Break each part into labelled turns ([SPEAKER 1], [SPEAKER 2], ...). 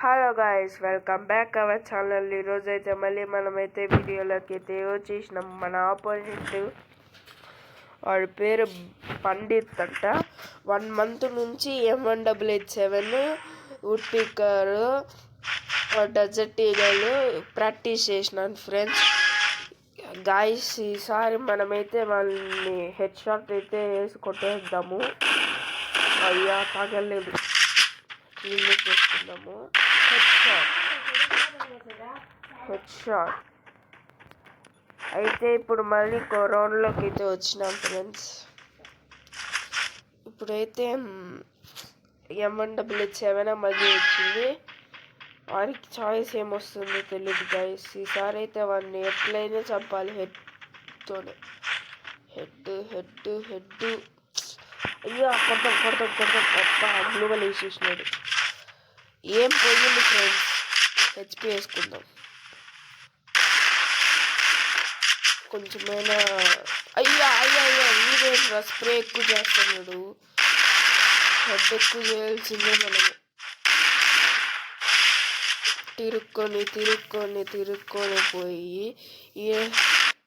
[SPEAKER 1] Hello guys, welcome back our channel. ఈరోజు అయితే మళ్ళీ మనమైతే వీడియోలోకి అయితే వచ్చేసినాం. మన ఆపోజిట్ వాడి పేరు పండిత్ అంట. 1 month నుంచి M188 Woodpecker Desert Eagle practice చేసినాను ఫ్రెండ్స్. గాయస్, ఈసారి మనమైతే వాళ్ళని హెడ్ షాట్ అయితే వేసి కొట్టేద్దాము. అయ్యా తగలేదు, క్లీన్ చేసుకుందాము. హెడ్ షాట్ అయితే ఇప్పుడు మళ్ళీ రౌండ్లోకి అయితే వచ్చినాం ఫ్రెండ్స్. ఇప్పుడైతే M188 మళ్ళీ వచ్చింది. వారికి చాయిస్ ఏమొస్తుందో తెలియదు గైస్. ఈసారి అయితే వాడిని ఎట్లయినా చంపాలి హెడ్తోనే. హెడ్ అయ్యో కొడతాం అబ్బా గ్లూవల్ వేసేసినాడు. ఏం పోయింది ఫ్రెండ్స్, హెచ్పి వేసుకుందాం కొంచెమైనా. అయ్యా వీడే స్ప్రే ఎక్కువ చేస్తున్నాడు. హెడ్ ఎక్కువ చేయాల్సిందే మనము. తిరుక్కొని పోయి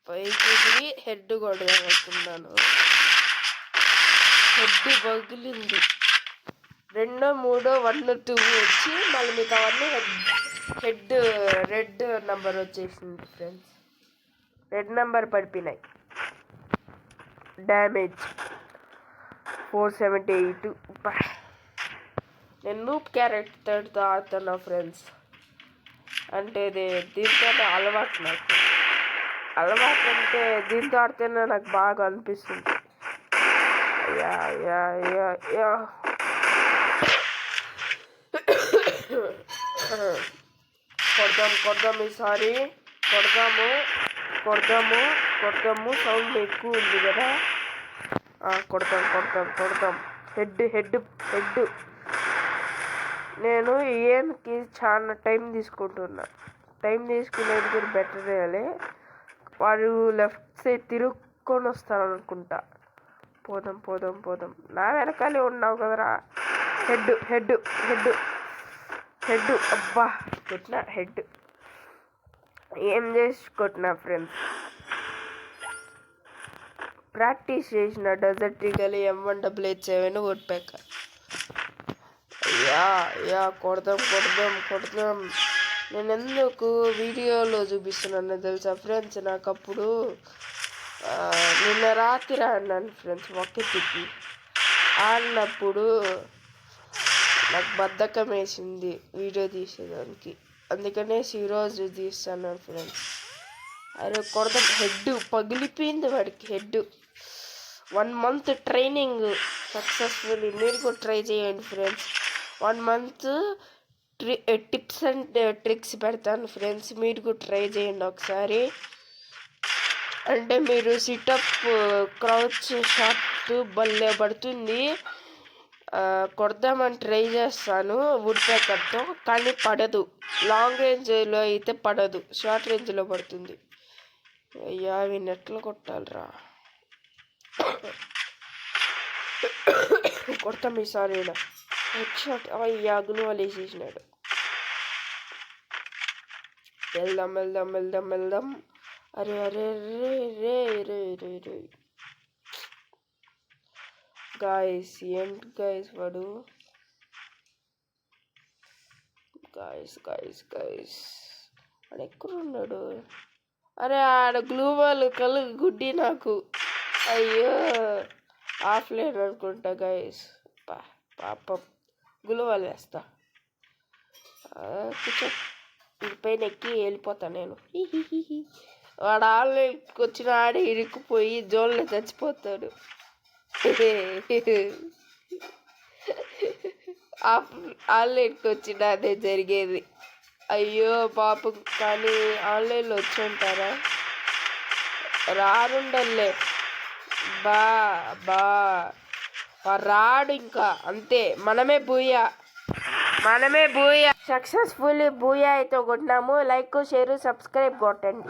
[SPEAKER 1] పైకి ఎగిరి హెడ్ కొడదామనుకున్నాను. హెడ్ పగిలింది. 2, 3, 1, 2 వచ్చి మళ్ళీ మీకు అవన్నీ హెడ్ రెడ్ నెంబర్ వచ్చేసింది ఫ్రెండ్స్. రెడ్ నెంబర్ పడిపోయినాయి. డ్యామేజ్ 478. నేను నూప్ క్యారెక్టర్తో ఆడుతున్నా ఫ్రెండ్స్. అంటే దీంతో అలవాటు అంటే దీంతో ఆడితేనే నాకు బాగా అనిపిస్తుంది. యా కొడదాం ఈసారి. కొడదాము. సౌండ్ ఎక్కువ ఉంది కదా. కొడదాం. హెడ్ నేను ఏన్కి చాలా టైం తీసుకుంటున్నా. టైం తీసుకునేది కూడా బెటర్ వేయాలి. వాడు లెఫ్ట్ సైడ్ తిరుక్కొని వస్తాను అనుకుంటా. పోదాం. నా వెనకాలే ఉన్నావు కదరా. హెడ్ అబ్బా కొట్టినా. హెడ్ ఏం చేసి కొట్టినా ఫ్రెండ్స్. ప్రాక్టీస్ చేసిన Desert Eagle M188 Woodpecker. Yeah కొడదాం. నేను ఎందుకు వీడియోలో చూపిస్తున్నాను తెలుసా ఫ్రెండ్స్. నాకు అప్పుడు నిన్న రాత్రి ఆడినాను ఫ్రెండ్స్. ఒక్కటికి ఆడినప్పుడు నాకు బద్ధకం వేసింది వీడియో తీసేదానికి. అందుకనేసి ఈరోజు తీస్తాను ఫ్రెండ్స్. అరే కొడదాం. హెడ్ పగిలిపోయింది వాడికి. Head 1 month training successfully. మీరు కూడా ట్రై చేయండి friends. 1 month tips and tricks పెడతాను ఫ్రెండ్స్. మీరు కూడా ట్రై చేయండి ఒకసారి. అంటే మీరు సిటప్ క్రౌచ్ షాట్ భలే పడుతుంది. కొడదామని ట్రై చేస్తాను వుడ్ పికర్తో, కానీ పడదు. లాంగ్ రేంజ్లో అయితే పడదు, షార్ట్ రేంజ్లో పడుతుంది. అయ్యా వీళ్ళు ఎట్లా కొట్టాలరా. కొడతాం ఈసారి హెడ్ షాట్. అయ్యా గ్లూవల్ వేసేసినాడు. వెళ్దాం. అరే గాయస్ ఏంటి గాయస్ వాడు. గాయస్ వాడు ఎక్కడున్నాడు. అరే ఆడ గ్లూవల్ గుడ్డి నాకు. అయ్యో ఆఫ్లైన్ అనుకుంటా గాయస్. పాపం గ్లూవల్ వేస్తా. కూర్చో. పైన ఎక్కి వెళ్ళిపోతా నేను. వాడు ఆన్లైన్కి వచ్చిన ఆడే ఇరుక్కుపోయి జోన్లో చచ్చిపోతాడు. ఆన్లైన్కి వచ్చిన అదే జరిగేది. అయ్యో పాపం. కానీ ఆన్లైన్లో వచ్చి ఉంటారా. రానుండలే రాడు ఇంకా. అంతే, మనమే బూయా. సక్సెస్ఫుల్లీ బూయా అయితే కొట్టినాము. లైక్, షేర్, సబ్స్క్రైబ్ కొట్టండి.